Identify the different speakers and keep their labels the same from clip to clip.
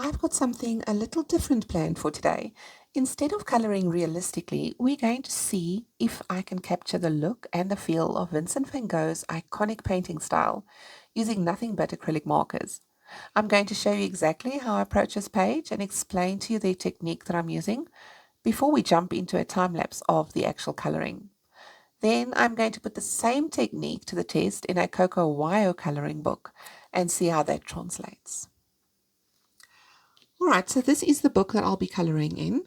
Speaker 1: I've got something a little different planned for today. Instead of colouring realistically, we're going to see if I can capture the look and the feel of Vincent van Gogh's iconic painting style using nothing but acrylic markers. I'm going to show you exactly how I approach this page and explain to you the technique that I'm using before we jump into a time lapse of the actual colouring. Then I'm going to put the same technique to the test in a Coco Wyo colouring book and see how that translates. Alright, so this is the book that I'll be colouring in.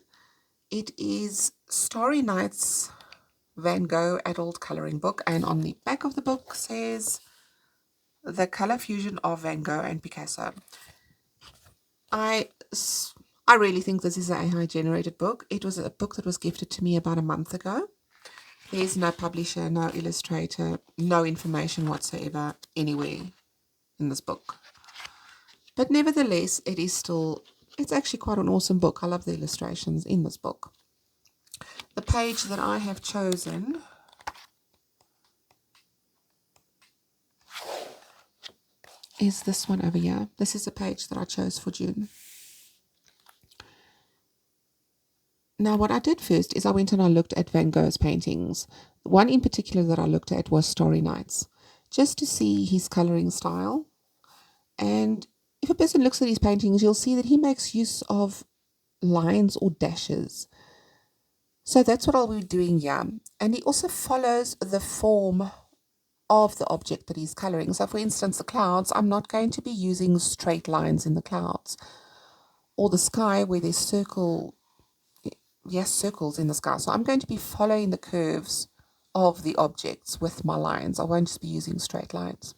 Speaker 1: It is Starry Night's Van Gogh adult colouring book, and on the back of the book says the colour fusion of Van Gogh and Picasso. I really think this is an AI generated book. It was a book that was gifted to me about a month ago. There's no publisher, no illustrator, no information whatsoever anywhere in this book. But nevertheless, it's actually quite an awesome book. I love the illustrations in this book. The page that I have chosen is this one over here. This is a page that I chose for June. Now, what I did first is I went and I looked at Van Gogh's paintings. One in particular that I looked at was Starry Nights, just to see his colouring style. And if a person looks at his paintings, you'll see that he makes use of lines or dashes. So that's what I'll be doing here. And he also follows the form of the object that he's colouring. So for instance, the clouds, I'm not going to be using straight lines in the clouds. Or the sky where there's circles in the sky. So I'm going to be following the curves of the objects with my lines. I won't just be using straight lines.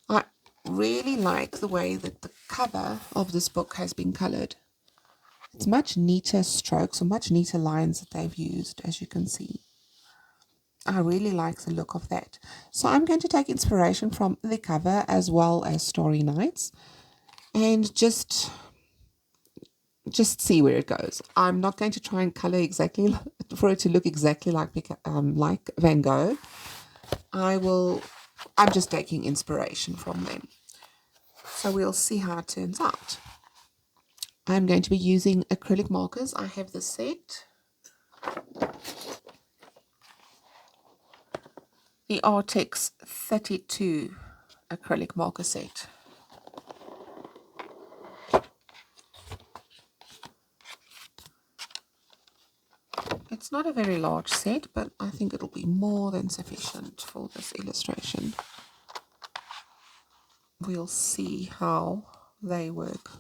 Speaker 1: I really like the way that the cover of this book has been coloured. It's much neater strokes or much neater lines that they've used, as you can see. I really like the look of that. So I'm going to take inspiration from the cover as well as Starry Nights and just see where it goes. I'm not going to try and colour exactly for it to look exactly like Van Gogh. I'm just taking inspiration from them. So we'll see how it turns out. I'm going to be using acrylic markers. I have the set. The Artxx 32 acrylic marker set. It's not a very large set, but I think it'll be more than sufficient for this illustration. We'll see how they work.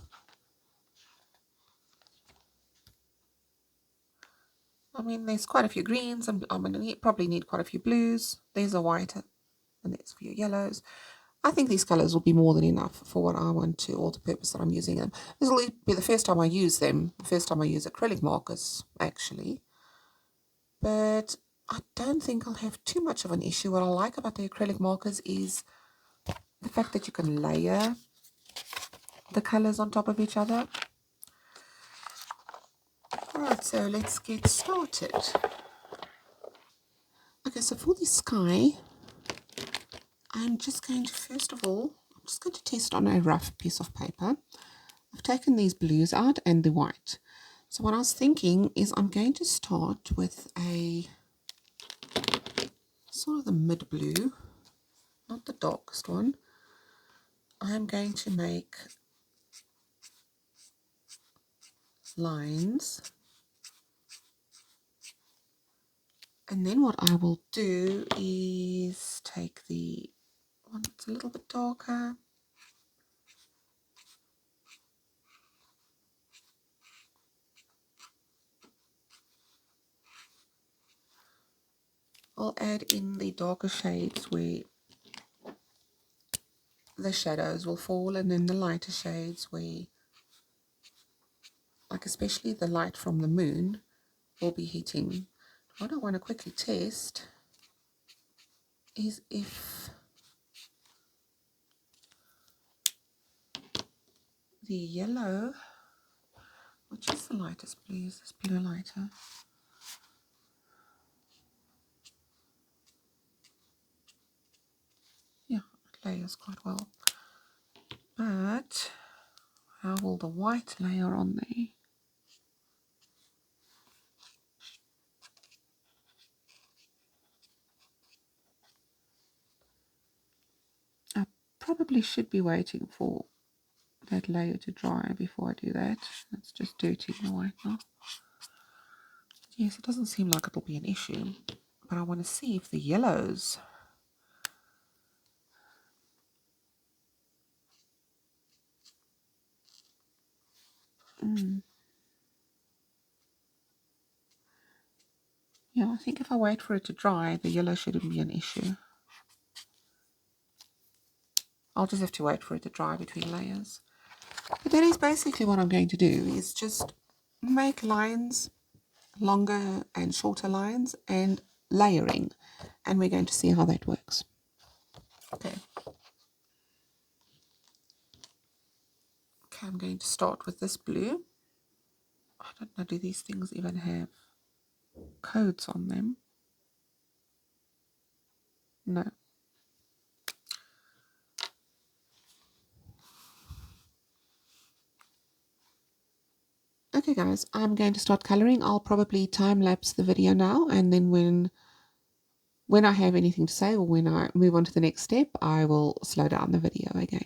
Speaker 1: I mean, there's quite a few greens. I'm going to probably need quite a few blues. There's a white and there's a few yellows. I think these colors will be more than enough for what I want to, or the purpose that I'm using them. This will be the first time I use them, the first time I use acrylic markers, actually. But I don't think I'll have too much of an issue. What I like about the acrylic markers is the fact that you can layer the colors on top of each other. Alright, so let's get started. Okay, so for the sky, I'm just going to, first of all, I'm just going to test on a rough piece of paper. I've taken these blues out and the white. So what I was thinking is I'm going to start with a sort of the mid blue, not the darkest one. I'm going to make lines. And then what I will do is take the one that's a little bit darker. I'll add in the darker shades where the shadows will fall, and then the lighter shades where, like especially the light from the moon, will be hitting. What I want to quickly test is if the yellow, which is the lightest blue, is this blue lighter? Yeah, it layers quite well. But How will the white layer on there? I probably should be waiting for that layer to dry before I do that. That's just dirty the white now. Yes, it doesn't seem like it'll be an issue, but I want to see if the yellows yeah, I think if I wait for it to dry, the yellow shouldn't be an issue. I'll just have to wait for it to dry between layers. But that is basically what I'm going to do, is just make lines, longer and shorter lines, and layering. And we're going to see how that works. Okay. Okay, I'm going to start with this blue. I don't know, do these things even have codes on them? No. Okay guys, I'm going to start coloring. I'll probably time lapse the video now, and then when I have anything to say or when I move on to the next step, I will slow down the video again.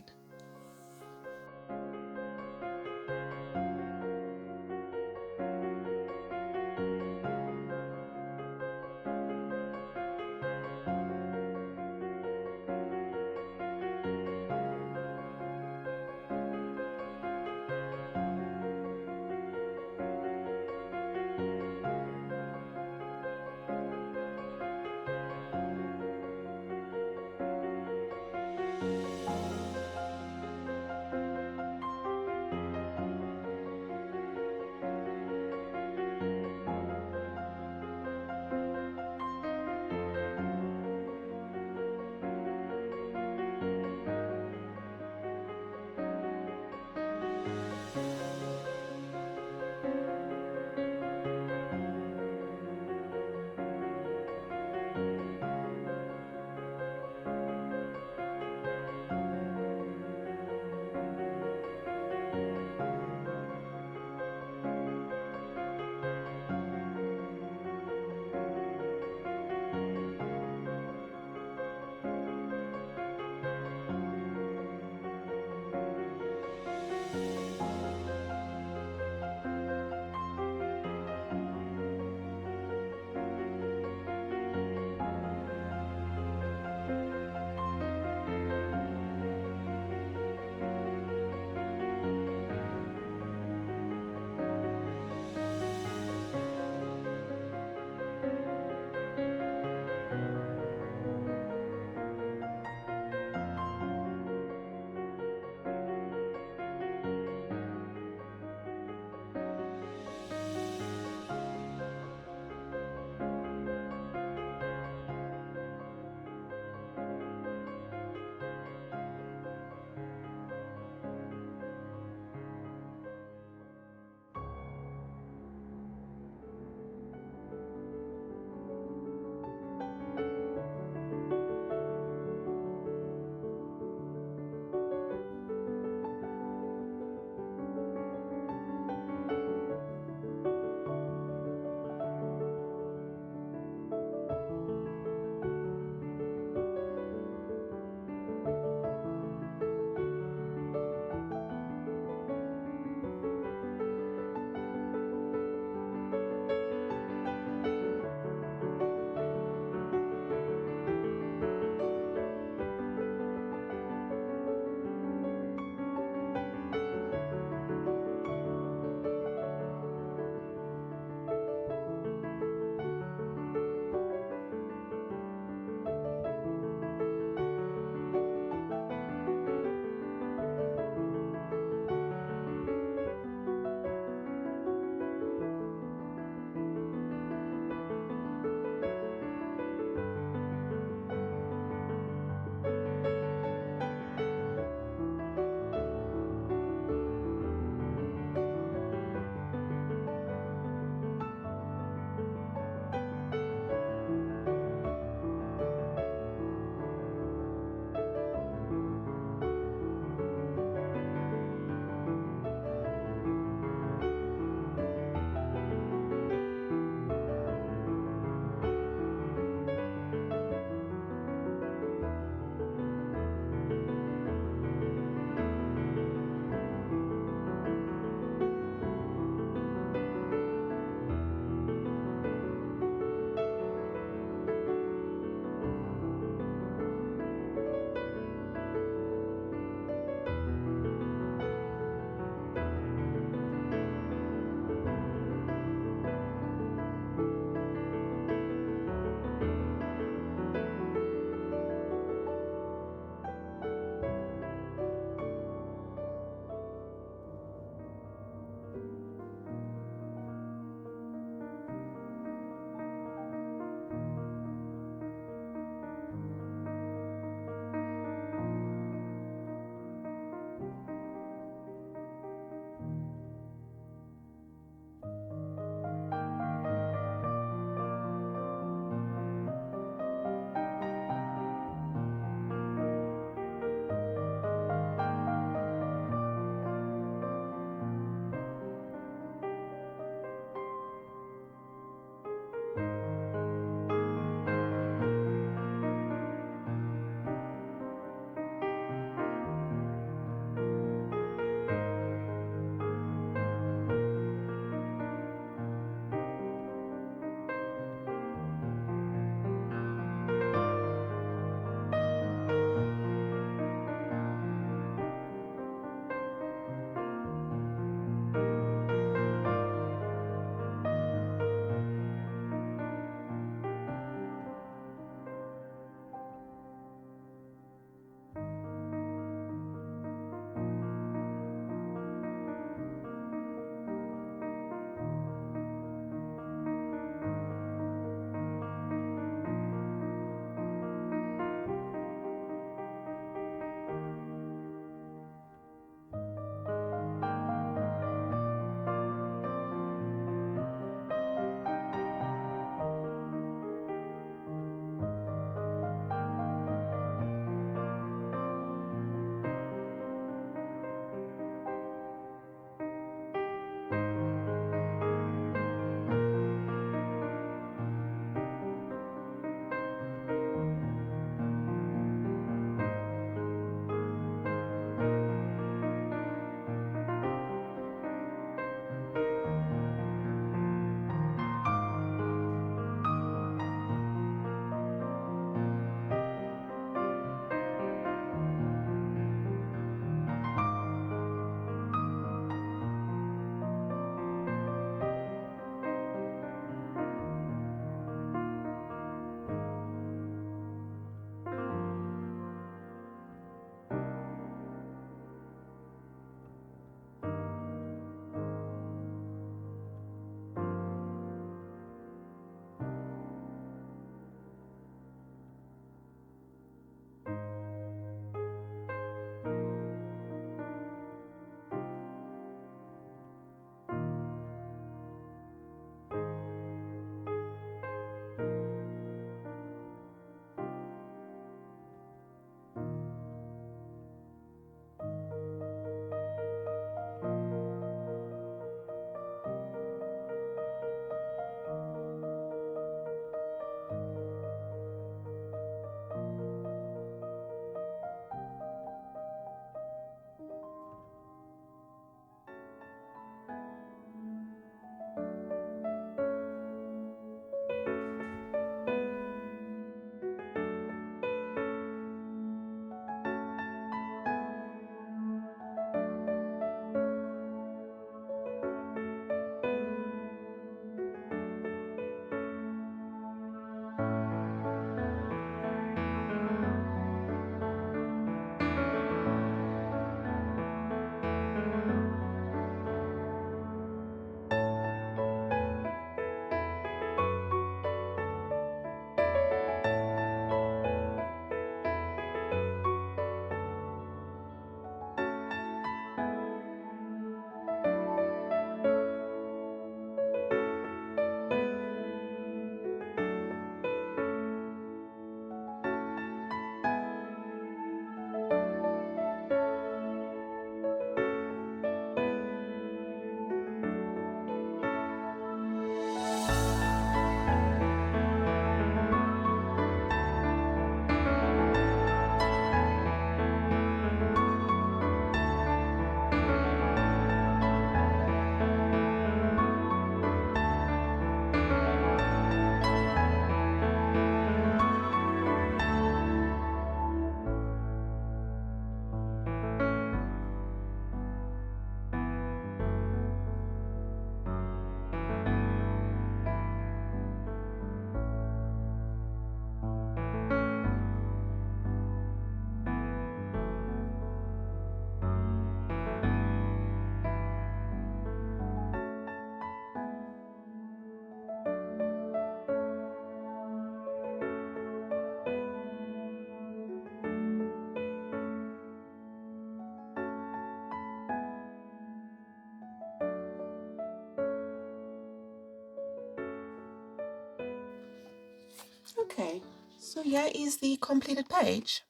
Speaker 1: Okay, so here is the completed page.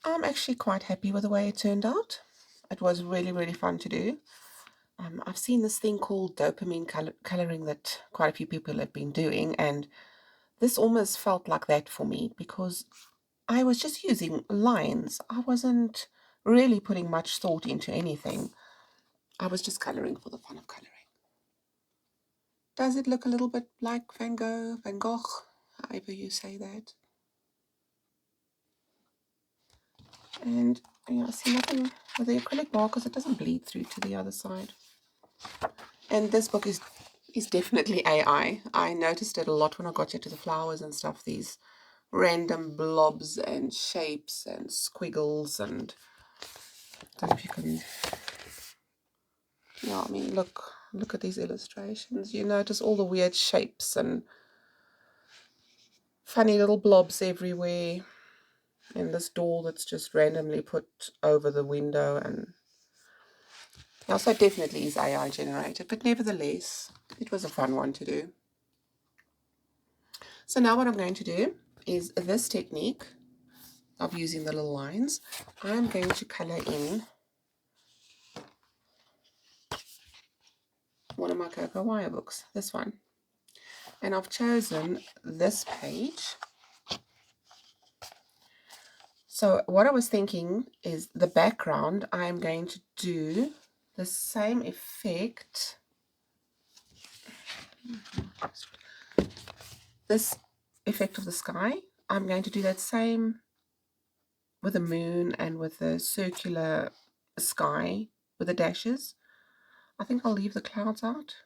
Speaker 1: I'm actually quite happy with the way it turned out. It was really, really fun to do. I've seen this thing called dopamine coloring that quite a few people have been doing, and this almost felt like that for me because I was just using lines. I wasn't really putting much thought into anything. I was just coloring for the fun of coloring. Does it look a little bit like Van Gogh, Van Gogh, however you say that? And I see nothing with the acrylic markers. It doesn't bleed through to the other side. And this book is definitely AI. I noticed it a lot when I got into the flowers and stuff. These random blobs and shapes and squiggles, and I don't know if you can. Yeah, I mean, look at these illustrations. You notice all the weird shapes and funny little blobs everywhere. And this door that's just randomly put over the window, and also definitely is AI generated, but nevertheless, it was a fun one to do. So now what I'm going to do is this technique of using the little lines. I'm going to color in one of my Coco Wyo books, this one. And I've chosen this page. So what I was thinking is the background, I'm going to do the same effect. This effect of the sky, I'm going to do that same with the moon and with the circular sky with the dashes. I think I'll leave the clouds out,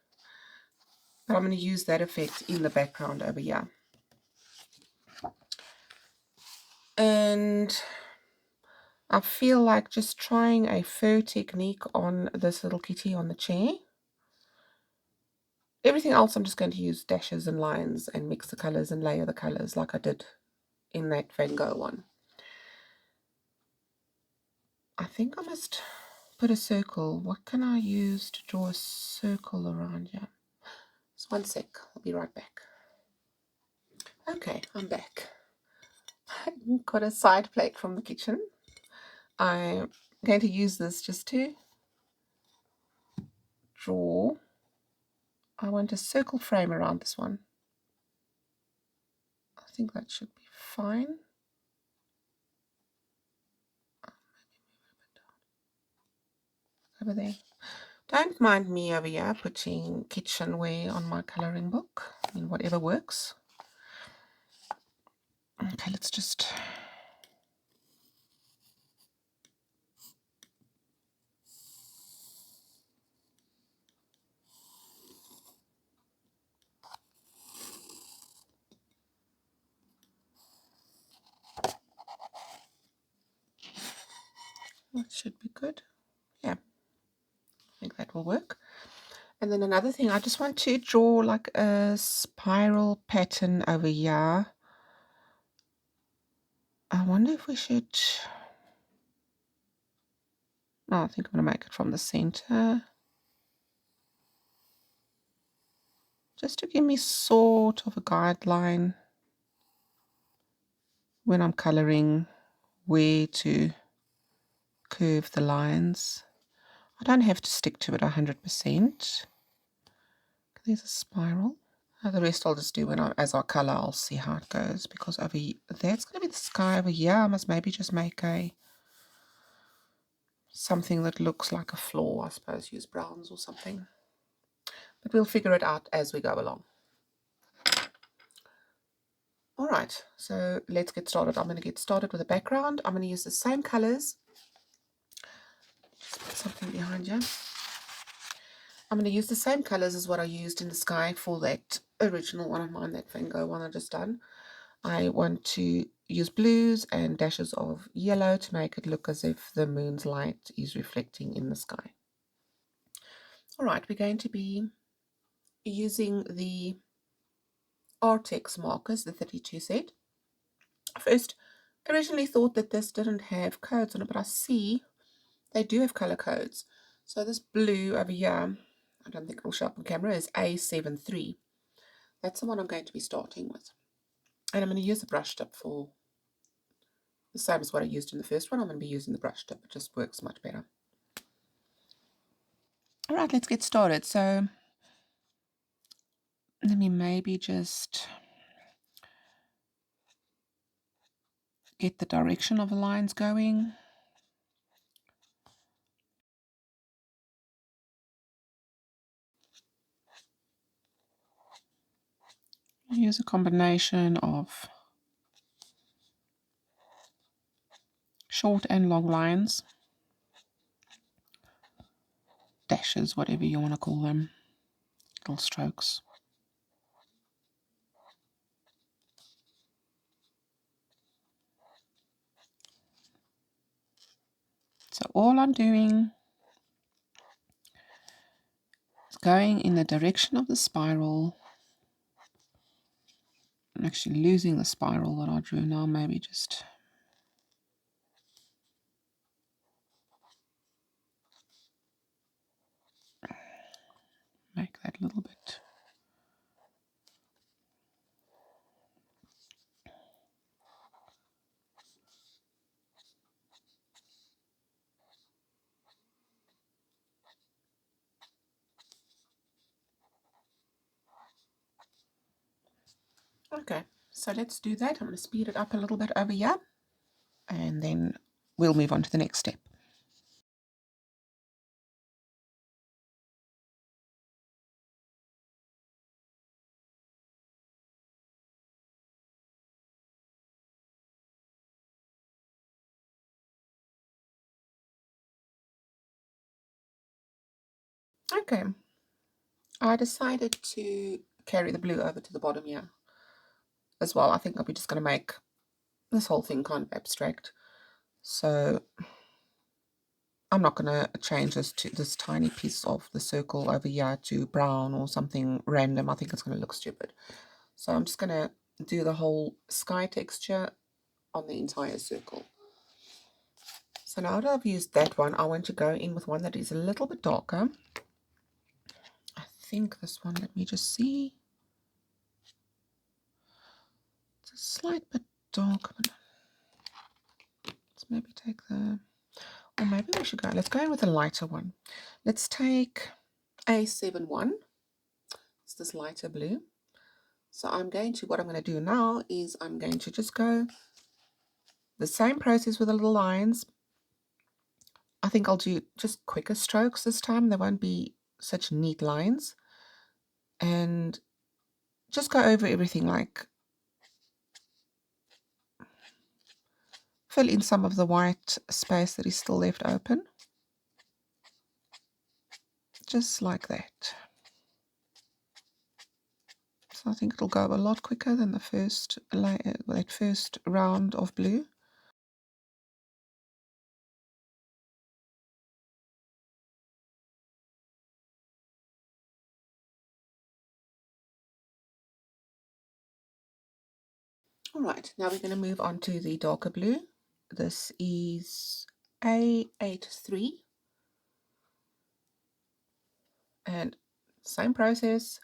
Speaker 1: but I'm going to use that effect in the background over here. And I feel like just trying a fur technique on this little kitty on the chair. Everything else I'm just going to use dashes and lines and mix the colors and layer the colors like I did in that Van Gogh one. I think I must put a circle. What can I use to draw a circle around here? Just one sec, I'll be right back. Okay, I'm back. I got a side plate from the kitchen. I'm going to use this just to draw. I want a circle frame around this one. I think that should be fine. Over there. Don't mind me over here putting kitchenware on my colouring book. I mean, whatever works. Okay, let's just... That should be good. Yeah, I think that will work. And then another thing, I just want to draw like a spiral pattern over here. I wonder if we should... No, I think I'm going to make it from the center. Just to give me sort of a guideline when I'm colouring where to curve the lines. I don't have to stick to it 100%. There's a spiral. The rest I'll just do as I colour. I'll see how it goes, because over here, that's going to be the sky over here. I must maybe just make something that looks like a floor. I suppose use browns or something. But we'll figure it out as we go along. Alright, so let's get started. I'm going to get started with the background. I'm going to use the same colours. Just put something behind you. I'm going to use the same colours as what I used in the sky for that original one of mine, that Van Gogh one I just done. I want to use blues and dashes of yellow to make it look as if the moon's light is reflecting in the sky. Alright, we're going to be using the Artxx markers, the 32 set. First, I originally thought that this didn't have codes on it, but I see they do have color codes. So this blue over here, I don't think it will show up on camera, is A73. That's the one I'm going to be starting with. And I'm going to use a brush tip for the same as what I used in the first one. I'm going to be using the brush tip. It just works much better. All right, let's get started. So let me maybe just get the direction of the lines going. Use a combination of short and long lines, dashes, whatever you want to call them, little strokes. So all I'm doing is going in the direction of the spiral. I'm actually losing the spiral that I drew now, maybe just make that a little bit. Okay, so let's do that. I'm going to speed it up a little bit over here, and then we'll move on to the next step. Okay, I decided to carry the blue over to the bottom here as well. I think I'll be just going to make this whole thing kind of abstract. So I'm not going to change this to this tiny piece of the circle over here to brown or something random. I think it's going to look stupid. So I'm just going to do the whole sky texture on the entire circle. So now that I've used that one, I want to go in with one that is a little bit darker. I think this one, let me just see. It's a slight bit dark, but let's maybe take the, or maybe we should go, let's go in with a lighter one. Let's take A71. It's this lighter blue. So I'm going to, what I'm going to do now is I'm going to just go the same process with the little lines. I think I'll do just quicker strokes this time. There won't be such neat lines. And just go over everything, like fill in some of the white space that is still left open. Just like that. So I think it'll go a lot quicker than the first layer, that first round of blue. All right, now we're going to move on to the darker blue. This is A83. And same process.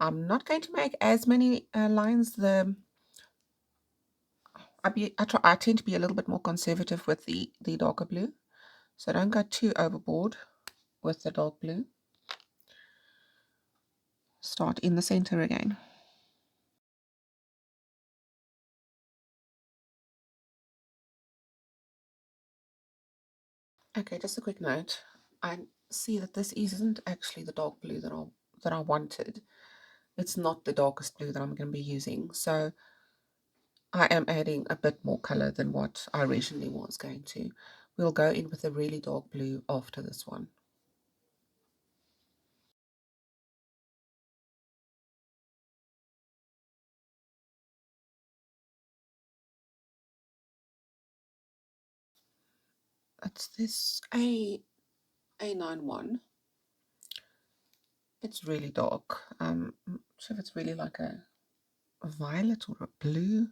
Speaker 1: I'm not going to make as many lines. I tend to be a little bit more conservative with the darker blue. So don't go too overboard with the dark blue. Start in the center again. Okay, just a quick note. I see that this isn't actually the dark blue that I wanted. It's not the darkest blue that I'm going to be using. So I am adding a bit more color than what I originally was going to. We'll go in with a really dark blue after this one. It's this A91. It's really dark. I'm not sure if it's really like a violet or a blue.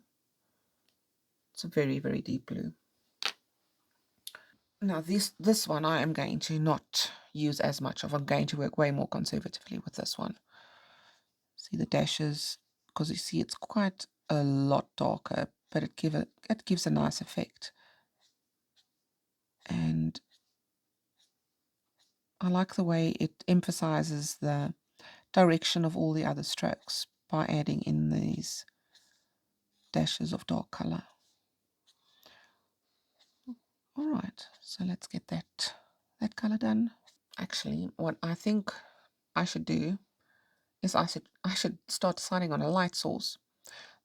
Speaker 1: It's a very, very deep blue. Now this one I am going to not use as much of. I'm going to work way more conservatively with this one. See the dashes, because you see it's quite a lot darker, but it gives a nice effect. And I like the way it emphasizes the direction of all the other strokes by adding in these dashes of dark color. All right, so let's get that color done. Actually, what I think I should do is I should start deciding on a light source.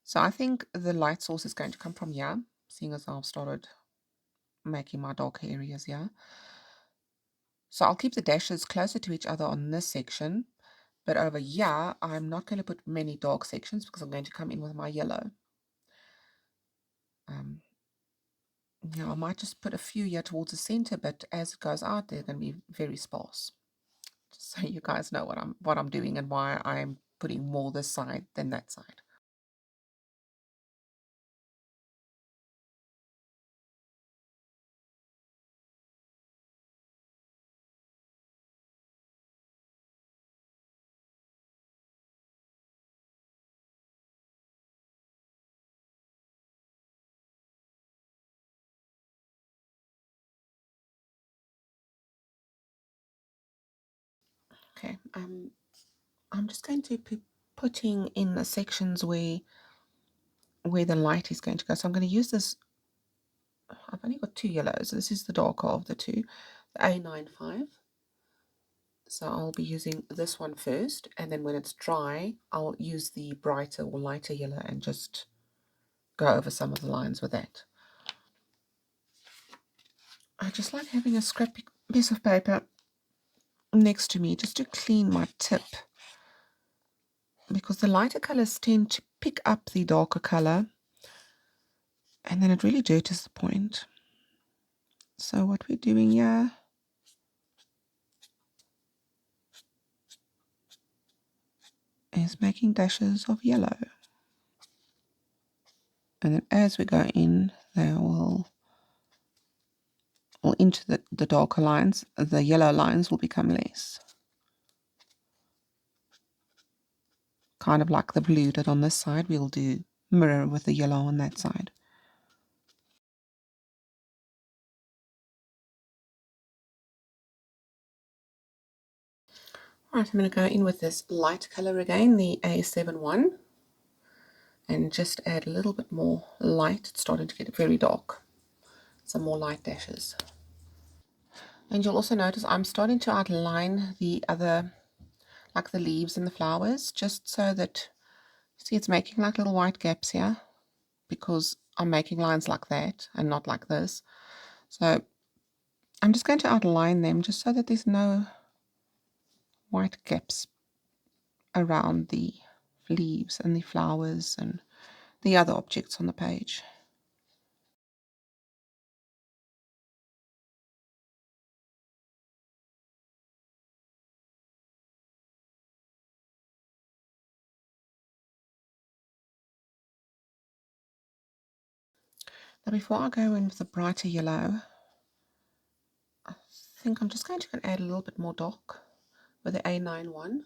Speaker 1: So I think the light source is going to come from here, seeing as I've started making my dark areas here. So I'll keep the dashes closer to each other on this section, but over here I'm not going to put many dark sections because I'm going to come in with my yellow. Yeah, I might just put a few here towards the center, but as it goes out, they're going to be very sparse. Just so you guys know what I'm doing and why I'm putting more this side than that side. Okay, I'm just going to be putting in the sections where the light is going to go. So I'm going to use this. I've only got two yellows. This is the darker of the two, the A95. So I'll be using this one first, and then when it's dry, I'll use the brighter or lighter yellow and just go over some of the lines with that. I just like having a scrappy piece of paper next to me just to clean my tip, because the lighter colors tend to pick up the darker color and then it really dirties the point. So what we're doing here is making dashes of yellow, and then as we go in, they will into the darker lines, the yellow lines will become less. Kind of like the blue did on this side, we'll do mirror with the yellow on that side. Alright, I'm going to go in with this light color again, the A71, and just add a little bit more light. It's starting to get very dark. Some more light dashes. And you'll also notice I'm starting to outline the other, like the leaves and the flowers, just so that, see, it's making like little white gaps here, because I'm making lines like that and not like this. So I'm just going to outline them just so that there's no white gaps around the leaves and the flowers and the other objects on the page. Now before I go in with the brighter yellow, I think I'm just going to add a little bit more dark with the A91.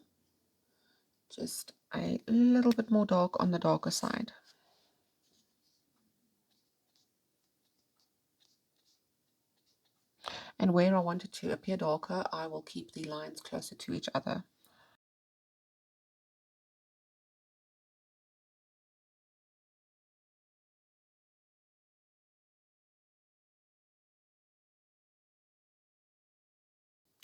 Speaker 1: Just a little bit more dark on the darker side. And where I want it to appear darker, I will keep the lines closer to each other.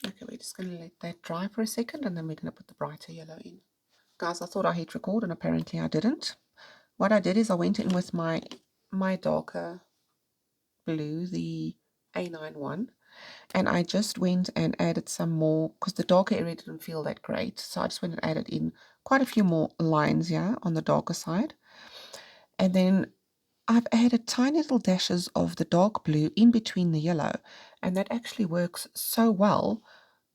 Speaker 1: Okay, we're just going to let that dry for a second, and then we're going to put the brighter yellow in. Guys, I thought I hit record, and apparently I didn't. What I did is I went in with my darker blue, the A91, and I just went and added some more, because the darker area didn't feel that great. So I just went and added in quite a few more lines here on the darker side. And then I've added tiny little dashes of the dark blue in between the yellow, and that actually works so well.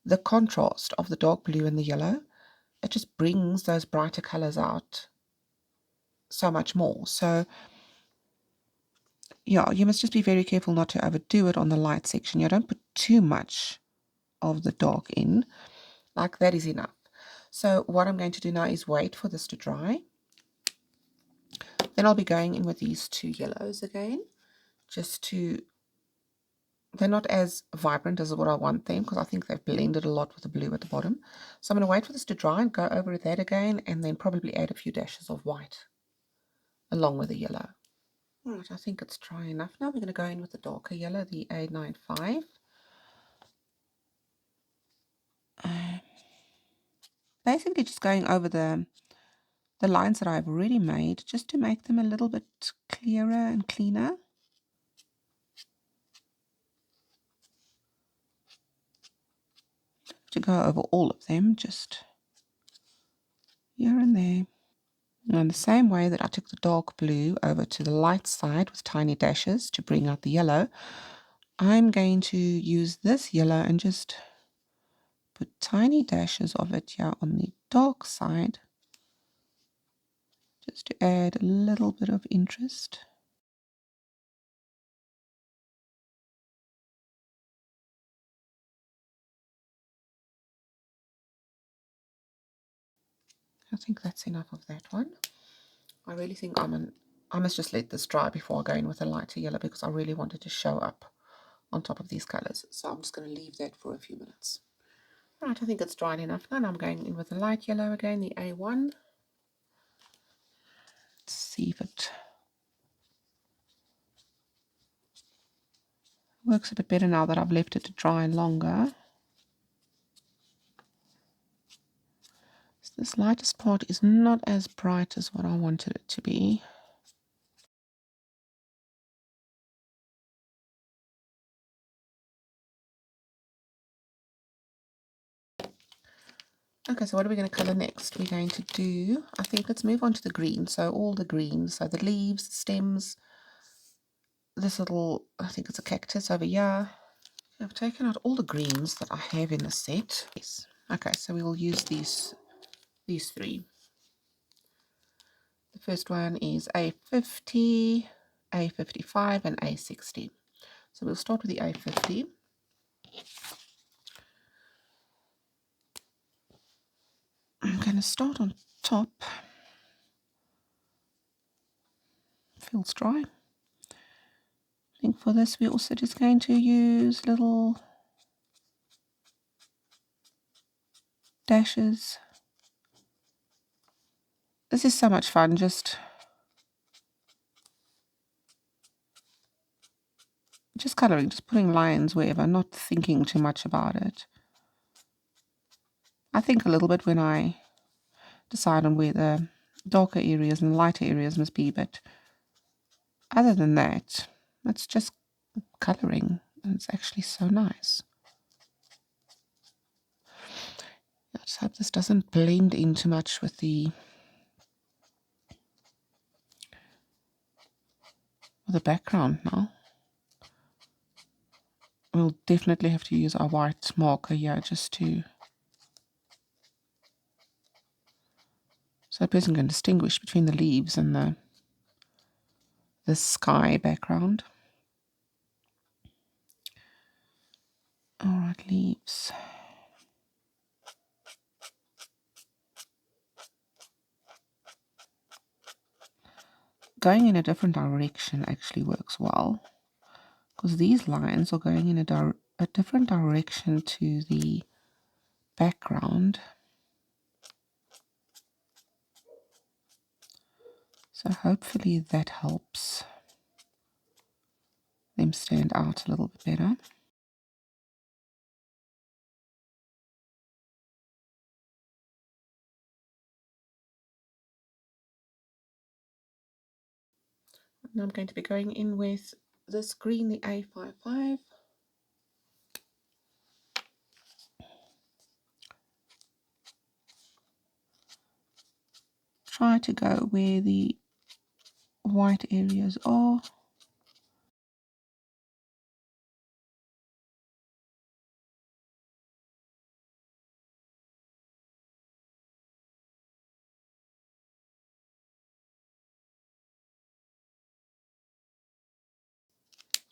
Speaker 1: The contrast of the dark blue and the yellow, it just brings those brighter colors out so much more. So yeah, you must just be very careful not to overdo it on the light section. You don't put too much of the dark in, like that is enough. So what I'm going to do now is wait for this to dry. Then I'll be going in with these two yellows again, just to, they're not as vibrant as what I want them, because I think they've blended a lot with the blue at the bottom. So I'm going to wait for this to dry and go over that again, and then probably add a few dashes of white along with the yellow. Alright, I think it's dry enough. Now we're going to go in with the darker yellow, the A95. Basically just going over the lines that I've already made, just to make them a little bit clearer and cleaner. To go over all of them, just here and there. And in the same way that I took the dark blue over to the light side with tiny dashes to bring out the yellow, I'm going to use this yellow and just put tiny dashes of it here on the dark side, just to add a little bit of interest. I think that's enough of that one. I really think I must just let this dry before I go in with a lighter yellow, because I really want it to show up on top of these colors. So I'm just going to leave that for a few minutes. Right, I think it's dried enough now, and I'm going in with the light yellow again, the A1. Let's see if it works a bit better now that I've left it to dry longer. So this lightest part is not as bright as what I wanted it to be. Okay, so what are we going to color next? We're going to do, I think, let's move on to the green. So all the greens, so the leaves, the stems, this little, I think it's a cactus over here. I've taken out all the greens that I have in the set. Yes. Okay, so we will use these three. The first one is A50, A55, and A60. So we'll start with the A50. I'm going to start on top. Feels dry. I think for this we're also just going to use little dashes. This is so much fun, just colouring, just putting lines wherever, not thinking too much about it. I think a little bit when I decide on where the darker areas and lighter areas must be, but other than that, it's just colouring, and it's actually so nice. I just hope this doesn't blend in too much with the background now. We'll definitely have to use our white marker here just to, so a person can distinguish between the leaves and the sky background. Alright, leaves. Going in a different direction actually works well, because these lines are going in a different direction to the background. So hopefully that helps them stand out a little bit better. Now I'm going to be going in with this green, the A55. Try to go where the white areas are.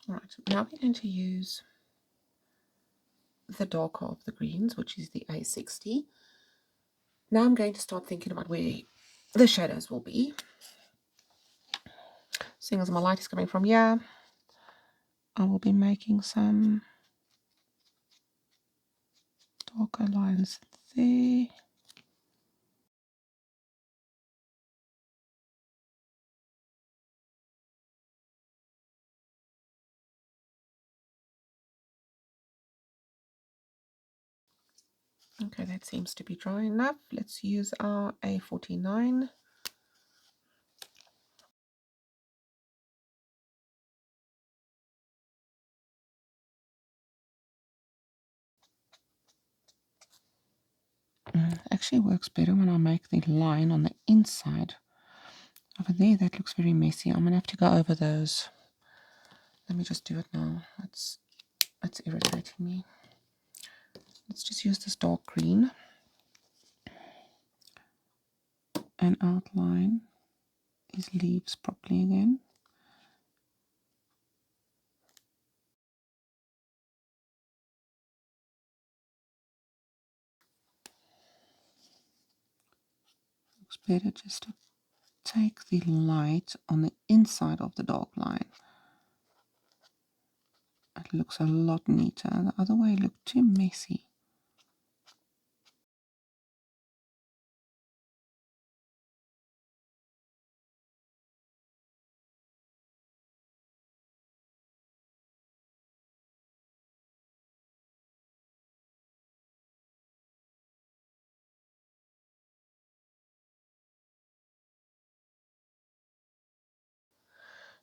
Speaker 1: Right, now we're going to use the darker of the greens, which is the A60. Now I'm going to start thinking about where the shadows will be. Seeing as my light is coming from here, I will be making some darker lines there. Okay, that seems to be dry enough. Let's use our A49. Actually works better when I make the line on the inside. Over there, that looks very messy. I'm going to have to go over those. Let me just do it now. That's irritating me. Let's just use this dark green and outline these leaves properly again. Looks better just to take the light on the inside of the dark line. It looks a lot neater. The other way looked too messy.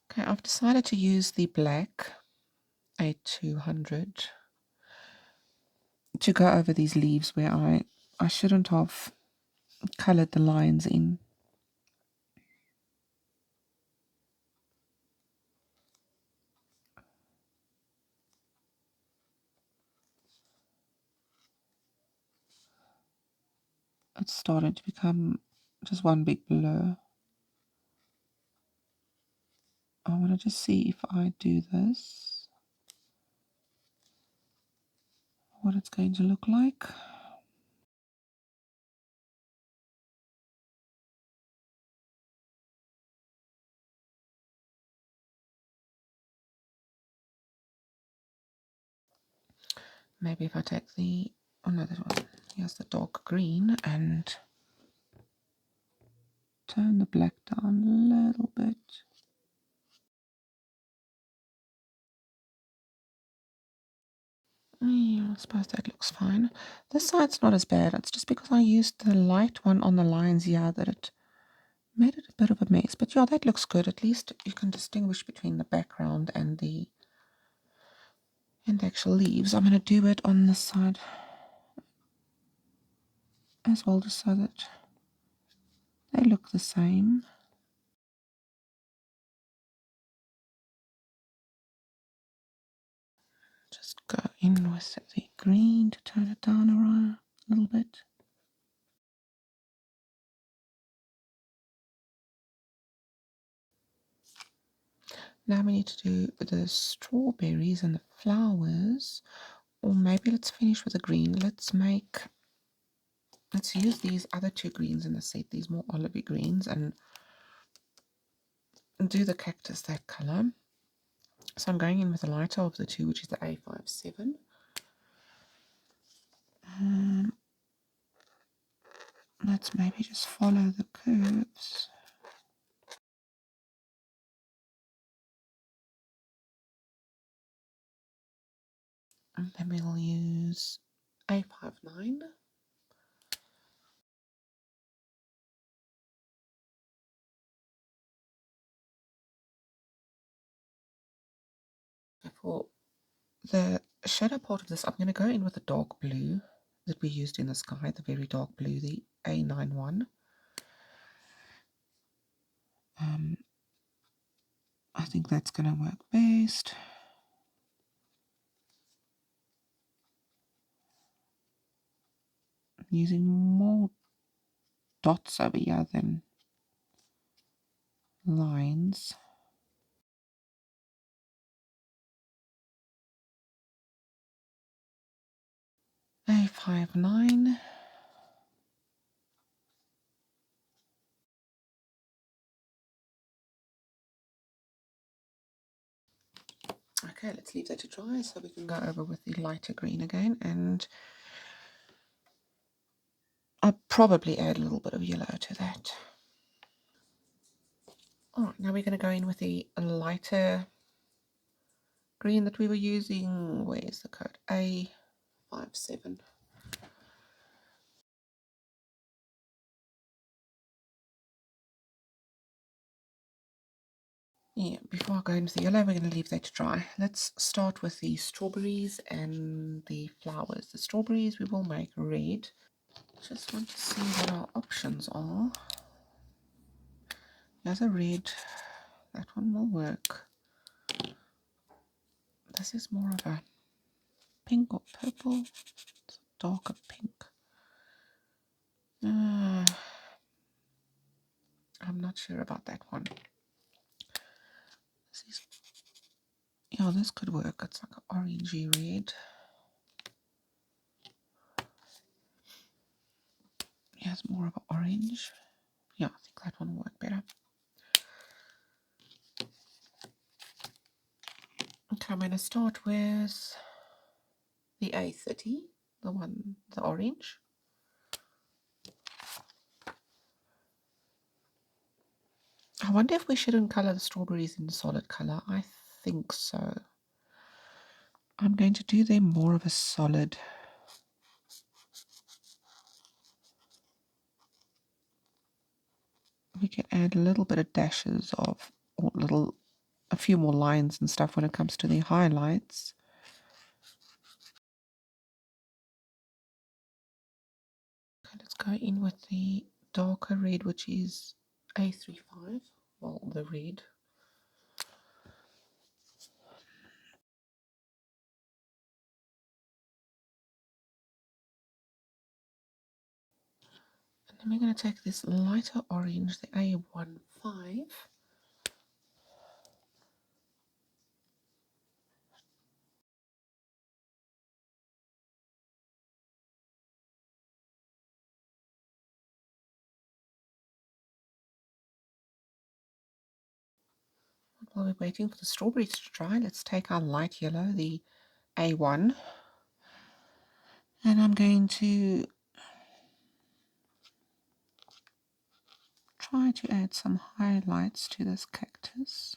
Speaker 1: Okay, I've decided to use the black A200 to go over these leaves where I shouldn't have colored the lines in. It's starting to become just one big blur. I want to just see if I do this, what it's going to look like. Maybe if I take the, oh no, that one, here's the dark green and turn the black down a little bit. Yeah, I suppose that looks fine. This side's not as bad. It's just because I used the light one on the lines here that it made it a bit of a mess. But yeah, that looks good. At least you can distinguish between the background and the actual leaves. I'm going to do it on this side as well, just so that they look the same. Just go in with the green to turn it down a little bit. Now we need to do the strawberries and the flowers, or maybe let's finish with the green. Let's use these other two greens in the set, these more olivey greens, and do the cactus that color. So I'm going in with the lighter of the two, which is the A57. Let's maybe just follow the curves. And then we'll use A59. For the shadow part of this, I'm going to go in with the dark blue that we used in the sky, the very dark blue, the A91. I think that's going to work best. I'm using more dots over here than lines. A59. Okay, let's leave that to dry so we can go over with the lighter green again, and I'll probably add a little bit of yellow to that. Alright, now we're going to go in with the lighter green that we were using. Where's the code? A57. Yeah, before I go into the yellow, we're going to leave that to dry. Let's start with the strawberries and the flowers. The strawberries we will make red. Just want to see what our options are. There's a red. That one will work. This is more of a pink or purple. It's a darker pink. I'm not sure about that one. This is, yeah, this could work. It's like an orangey red. Yeah, it's more of an orange. Yeah, I think that one will work better. Okay, I'm going to start with the A30, the orange. I wonder if we shouldn't colour the strawberries in solid colour. I think so. I'm going to do them more of a solid. We can add a little bit of dashes of, or a few more lines and stuff when it comes to the highlights. Okay, let's go in with the darker red, which is A35. Well, the red. And then we're going to take this lighter orange, the A15. While we're waiting for the strawberries to dry, let's take our light yellow, the A1, and I'm going to try to add some highlights to this cactus.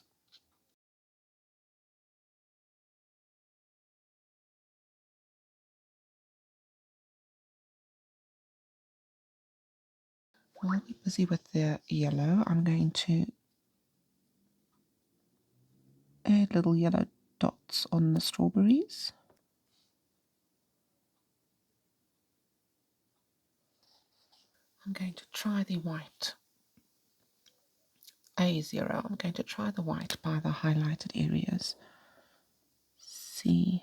Speaker 1: While we're busy with the yellow, I'm going to add little yellow dots on the strawberries. I'm going to try the white A0. I'm going to try the white by the highlighted areas. See.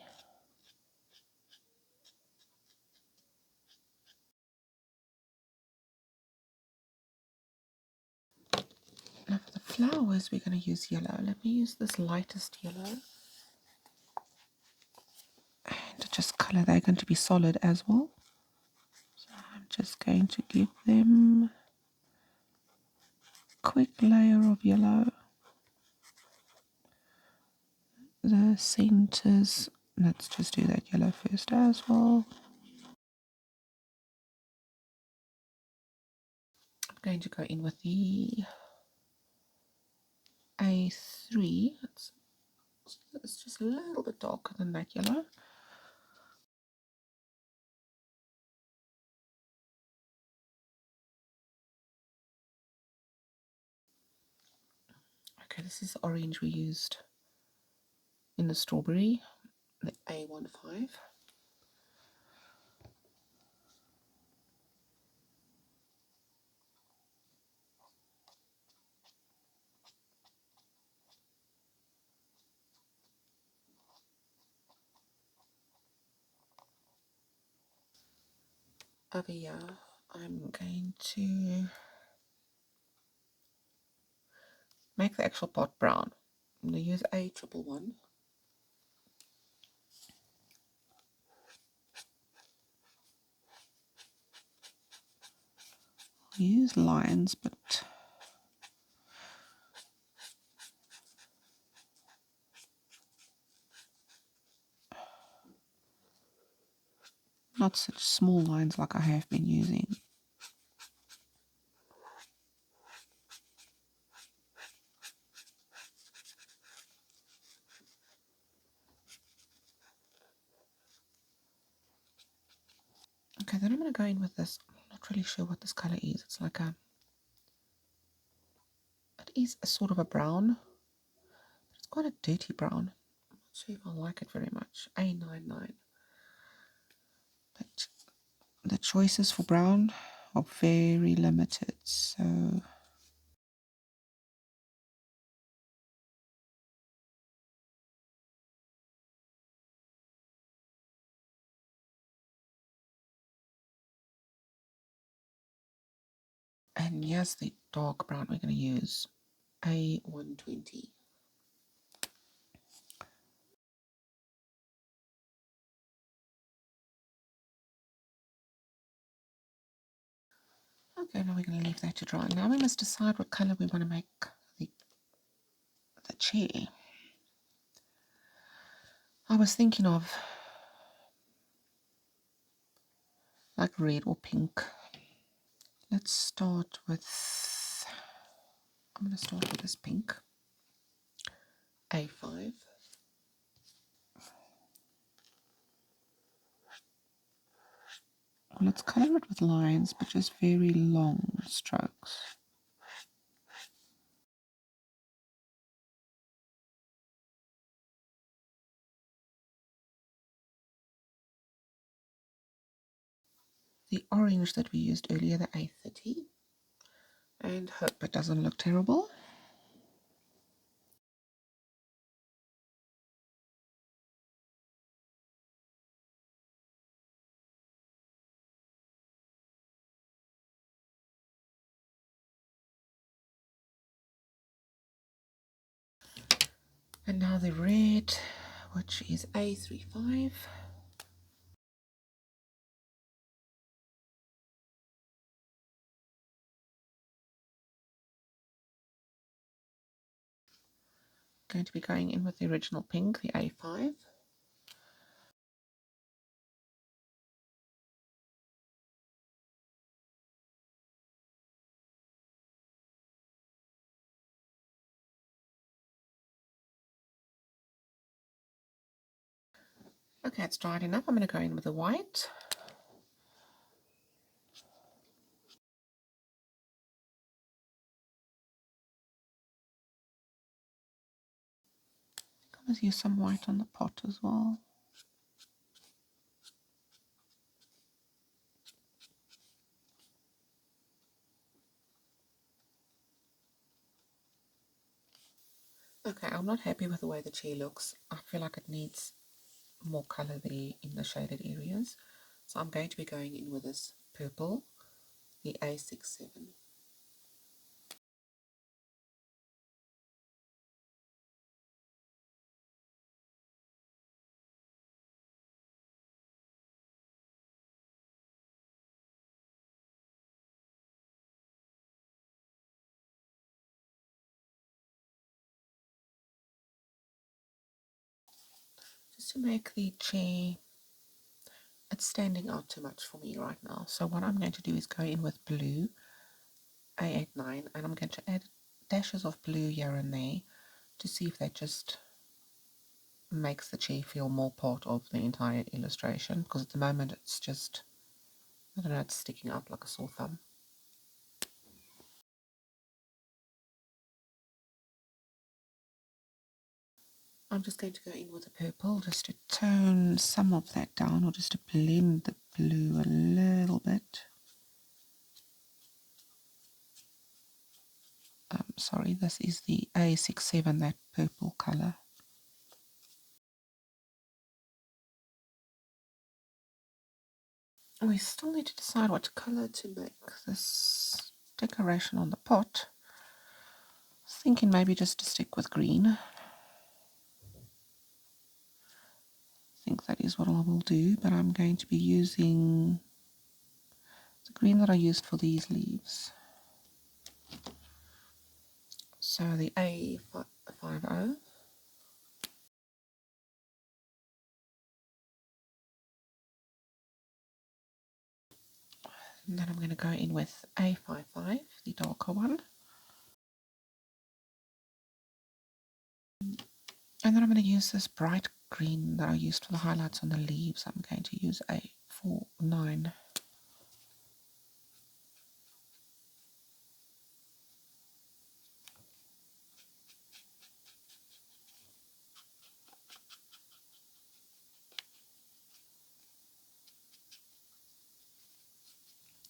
Speaker 1: Now for the flowers, we're going to use yellow. Let me use this lightest yellow. And to just colour, they're going to be solid as well. So I'm just going to give them a quick layer of yellow. The centers, let's just do that yellow first as well. I'm going to go in with the A3. It's just a little bit darker than that yellow. Okay, this is the orange we used in the strawberry, the A15. Over here, I'm going to make the actual pot brown. I'm going to use A111. I'll use lines, but not such small lines like I have been using. Okay, then I'm going to go in with this. I'm not really sure what this color is. It's like it is a sort of a brown. It's quite a dirty brown. I'm not sure if I like it very much. A99. But the choices for brown are very limited, so and here's the dark brown we're going to use, A120. Okay, now we're going to leave that to dry. Now we must decide what color we want to make the chair. I was thinking of like red or pink. Let's start with, I'm going to start with this pink, A5. Let's color it with lines, but just very long strokes. The orange that we used earlier, the A30, and hope it doesn't look terrible. And now the red, which is A35. Going to be going in with the original pink, the A5. Okay, it's dried enough. I'm going to go in with the white. I'm going to use some white on the pot as well. Okay, I'm not happy with the way the chair looks. I feel like it needs more color there in the shaded areas. So I'm going to be going in with this purple, the A67. Just to make the chair, it's standing out too much for me right now. So what I'm going to do is go in with blue, A89, and I'm going to add dashes of blue here and there to see if that just makes the chair feel more part of the entire illustration, because at the moment it's just, I don't know, it's sticking out like a sore thumb. I'm just going to go in with the purple just to tone some of that down, or just to blend the blue a little bit. Sorry, this is the A67, that purple color. We still need to decide what color to make this decoration on the pot. I was thinking maybe just to stick with green. I think that is what I will do, but I'm going to be using the green that I used for these leaves. So the A50. And then I'm going to go in with A55, the darker one. And then I'm going to use this bright green that I used for the highlights on the leaves. I'm going to use A49.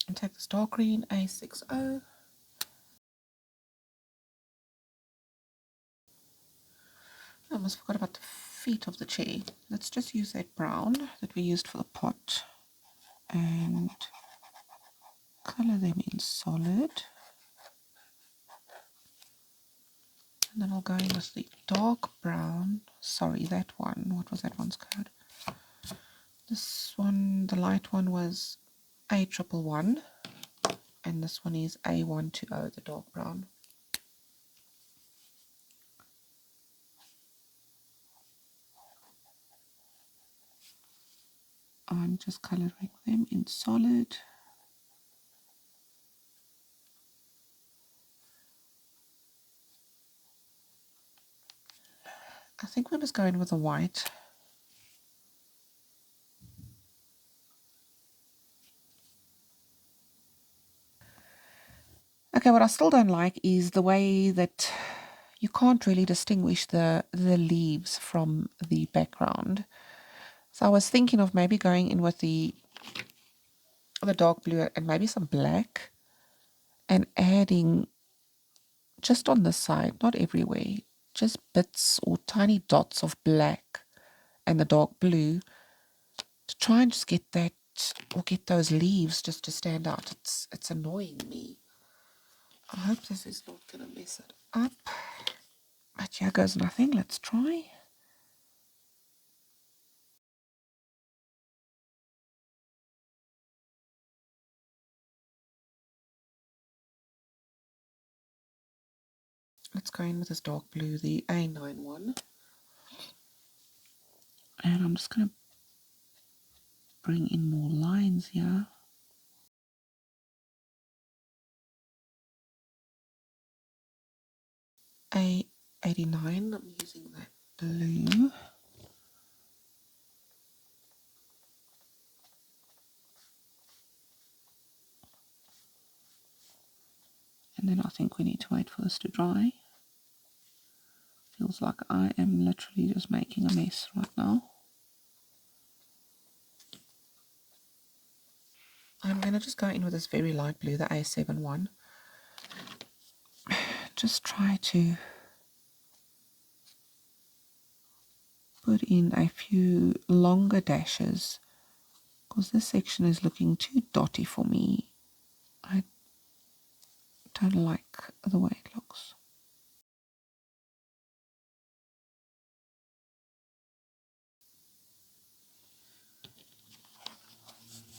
Speaker 1: And take this dark green, A60. I almost forgot about the feet of the chair. Let's just use that brown that we used for the pot and color them in solid. And then I'll go in with the dark brown. Sorry, that one. What was that one's code? This one, the light one, was A111. And this one is A120, the dark brown. I'm just coloring them in solid. I think we must go in with the white. Okay, what I still don't like is the way that you can't really distinguish the leaves from the background. So I was thinking of maybe going in with the dark blue and maybe some black and adding just on the side, not everywhere, just bits or tiny dots of black and the dark blue to try and just get that or get those leaves just to stand out. It's annoying me. I hope this is not going to mess it up. But here goes nothing. Let's try. Let's go in with this dark blue, the A91. And I'm just going to bring in more lines here. A89, I'm using that blue. And then I think we need to wait for this to dry. Feels like I am literally just making a mess right now. I'm going to just go in with this very light blue, the A71. Just try to put in a few longer dashes because this section is looking too dotty for me. I don't like the way it looks.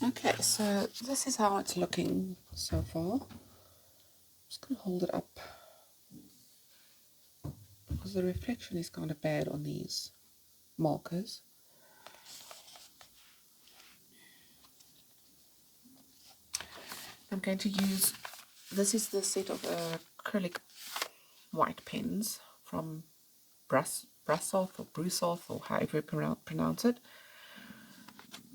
Speaker 1: Okay, so this is how it's looking so far. I'm just going to hold it up because the reflection is kind of bad on these markers. I'm going to use, this is the set of acrylic white pens from Brassoff or Brussoff or however you pronounce it.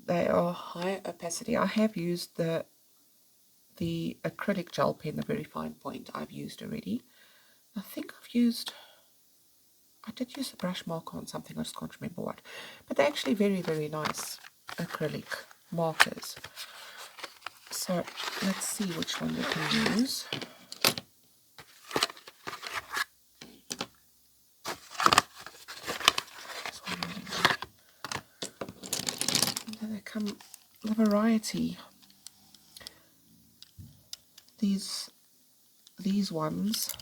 Speaker 1: They are high opacity. I have used the acrylic gel pen, the very fine point I've used already. I think I did use a brush marker on something, I just can't remember what. But they're actually very, very nice acrylic markers. So let's see which one we can use. And then they come the variety. These ones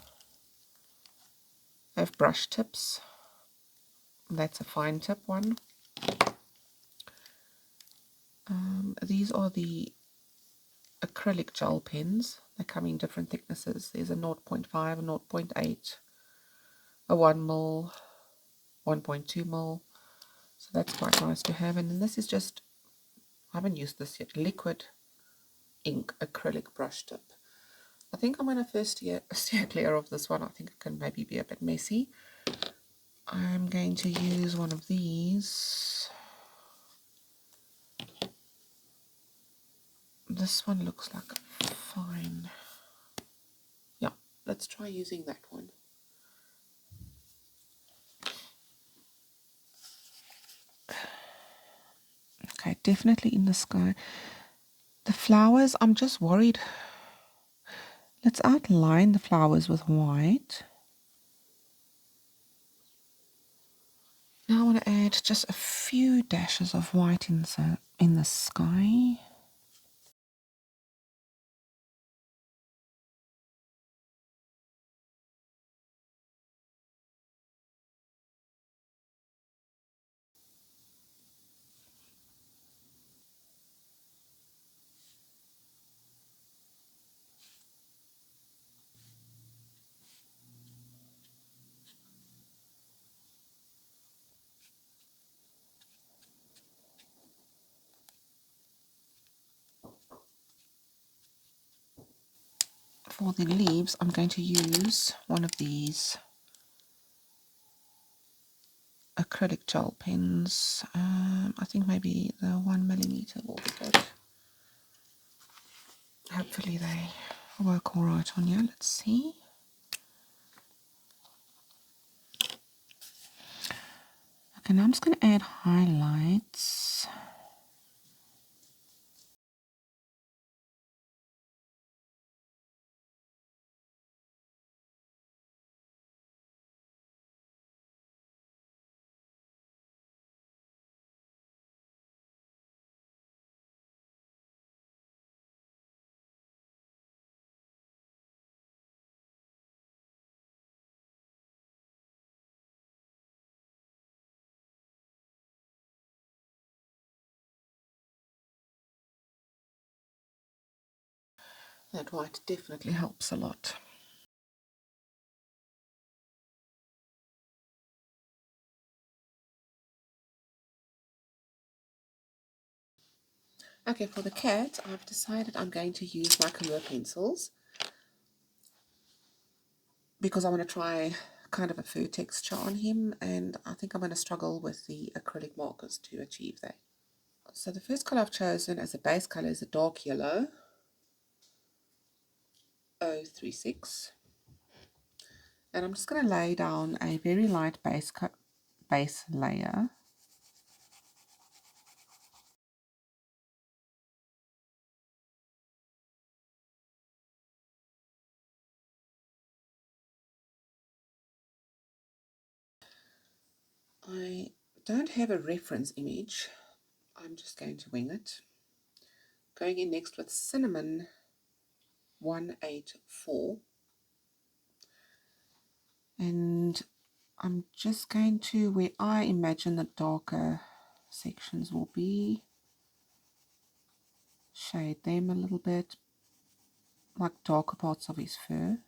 Speaker 1: have brush tips. That's a fine tip one. These are the acrylic gel pens. They come in different thicknesses. There's a 0.5, a 0.8, a 1 mil, 1.2 mil. So that's quite nice to have. And then this is just, I haven't used this yet, liquid ink acrylic brush tip. I think I'm going to first steer clear of this one. I think it can maybe be a bit messy. I'm going to use one of these. This one looks like fine. Yeah, let's try using that one. Okay, definitely in the sky. The flowers, I'm just worried. Let's outline the flowers with white. Now I want to add just a few dashes of white in the sky. For the leaves, I'm going to use one of these acrylic gel pens. I think maybe the 1mm will be good. Hopefully they work all right on you. Let's see. Okay, now I'm just going to add highlights. That white definitely helps a lot. Okay, for the cat, I've decided I'm going to use my Kalour pencils because I want to try kind of a fur texture on him, and I think I'm going to struggle with the acrylic markers to achieve that. So the first color I've chosen as a base color is a dark yellow, 036. And I'm just going to lay down a very light base layer. I don't have a reference image. I'm just going to wing it. Going in next with Cinnamon 184. And I'm just going to, where I imagine the darker sections will be, shade them a little bit, like darker parts of his fur.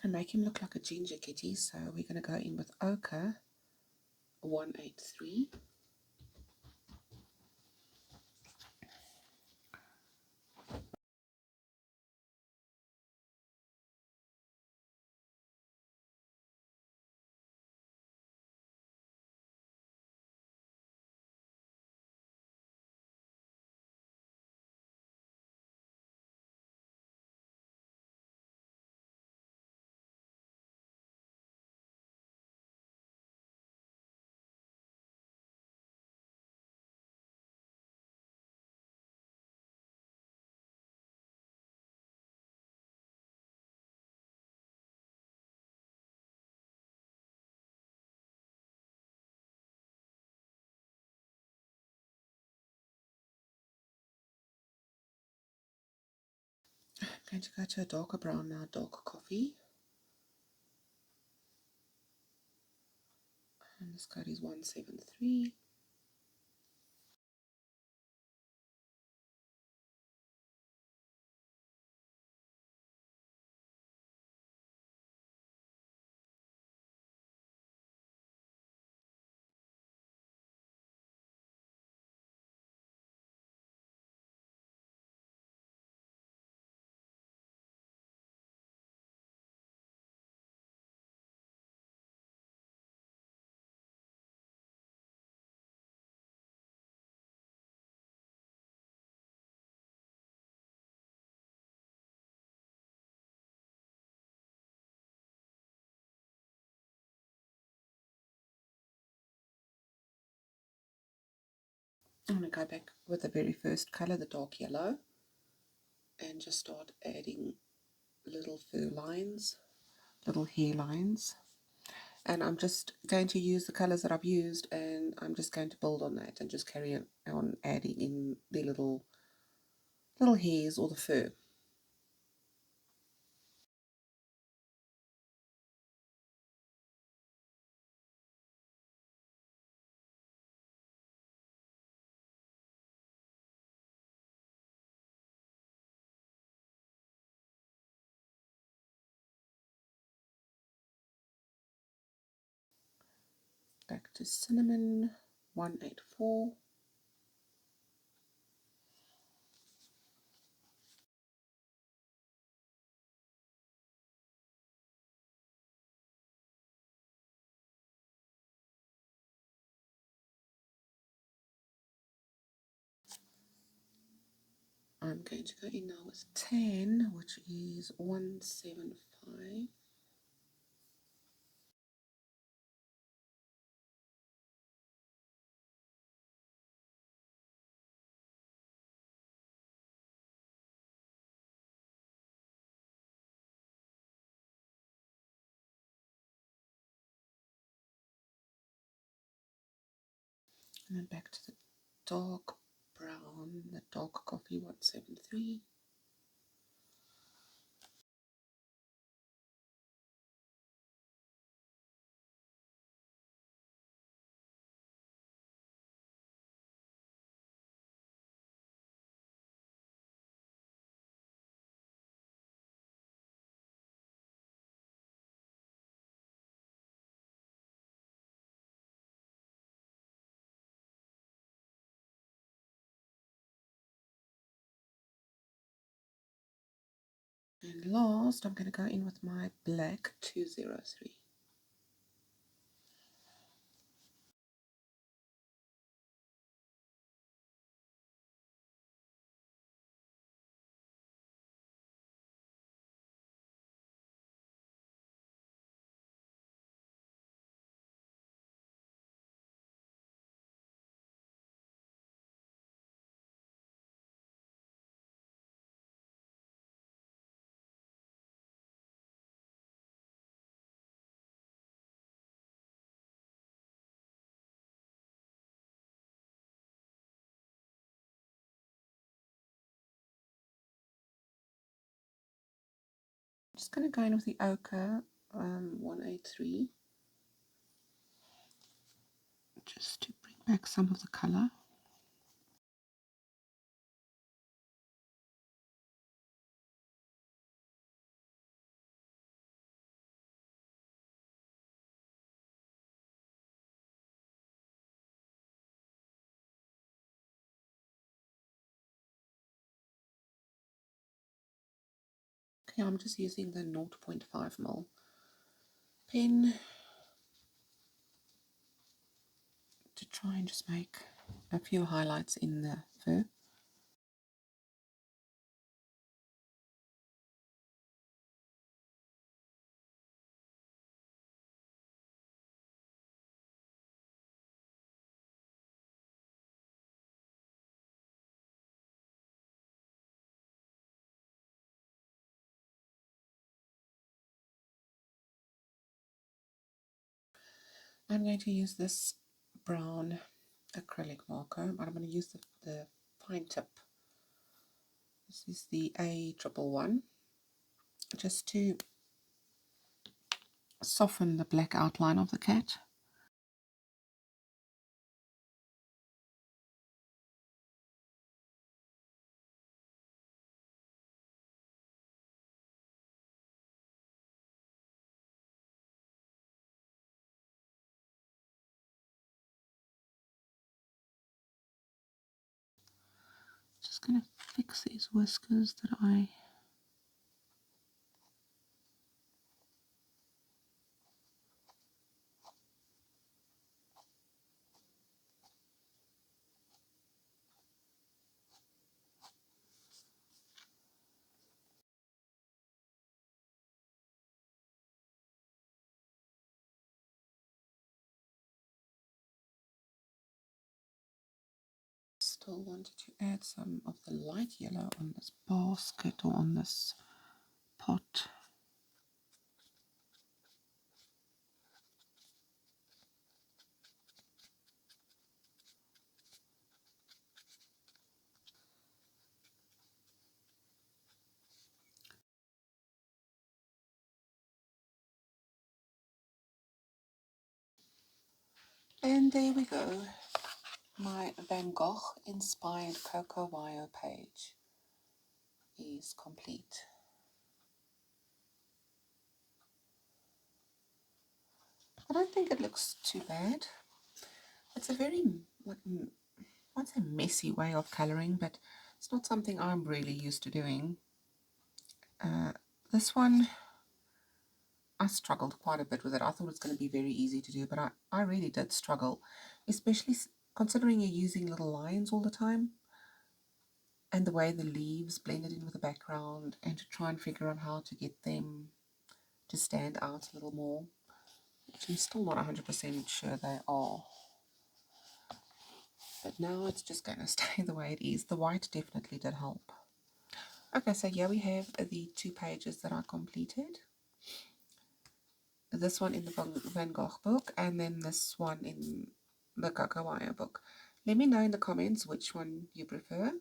Speaker 1: Going to make him look like a ginger kitty, so we're going to go in with Ochre 183. going to go to a darker brown now, dark coffee. And this code is 173. I'm going to go back with the very first color, the dark yellow, and just start adding little fur lines, little hair lines. And I'm just going to use the colors that I've used, and I'm just going to build on that and just carry on adding in the little hairs or the fur. Back to cinnamon, 184. I'm going to go in now with 10, which is 175. And then back to the dark brown, the dark coffee, 173. And last, I'm going to go in with my black 203. I'm just going to go in with the ochre, 183, just to bring back some of the color. Okay, I'm just using the 0.5 ml pen to try and just make a few highlights in the fur. I'm going to use this brown acrylic marker, but I'm going to use the fine tip. This is the A111. just to soften the black outline of the cat. Just going to fix these whiskers that I... Still wanted to add some of the light yellow on this basket or on this pot. And there we go. My Van Gogh inspired Coco Wyo page is complete. I don't think it looks too bad. It's a very, like, I'd say messy way of colouring, but it's not something I'm really used to doing. This one, I struggled quite a bit with it. I thought it was going to be very easy to do, but I really did struggle, especially considering you're using little lines all the time, and the way the leaves blended in with the background, and to try and figure out how to get them to stand out a little more, which I'm still not 100% sure they are. But now it's just going to stay the way it is. The white definitely did help. Okay, so here we have the 2 pages that I completed. This one in the Van Gogh book, and then this one in the Coco Wyo book. Let me know in the comments which one you prefer,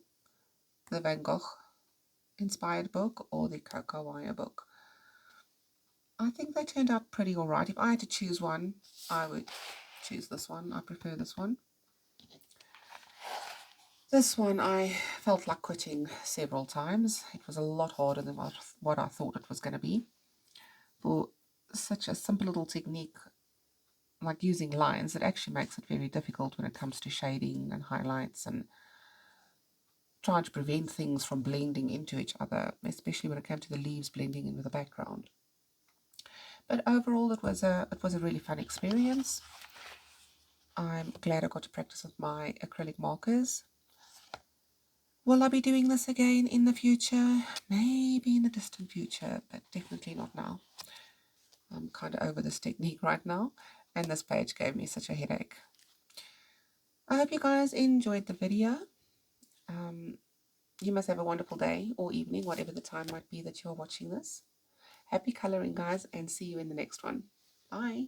Speaker 1: the Van Gogh inspired book or the Coco Wyo book. I think they turned out pretty alright. If I had to choose one, I would choose this one. I prefer this one. This one I felt like quitting several times. It was a lot harder than what I thought it was going to be. For such a simple little technique like using lines, it actually makes it very difficult when it comes to shading and highlights and trying to prevent things from blending into each other, especially when it came to the leaves blending in with the background. But overall, it was a really fun experience. I'm glad I got to practice with my acrylic markers. Will I be doing this again in the future? Maybe in the distant future, but definitely not now. I'm kind of over this technique right now, and this page gave me such a headache. I hope you guys enjoyed the video. You must have a wonderful day or evening, whatever the time might be that you're watching this. Happy coloring, guys, and see you in the next one. Bye.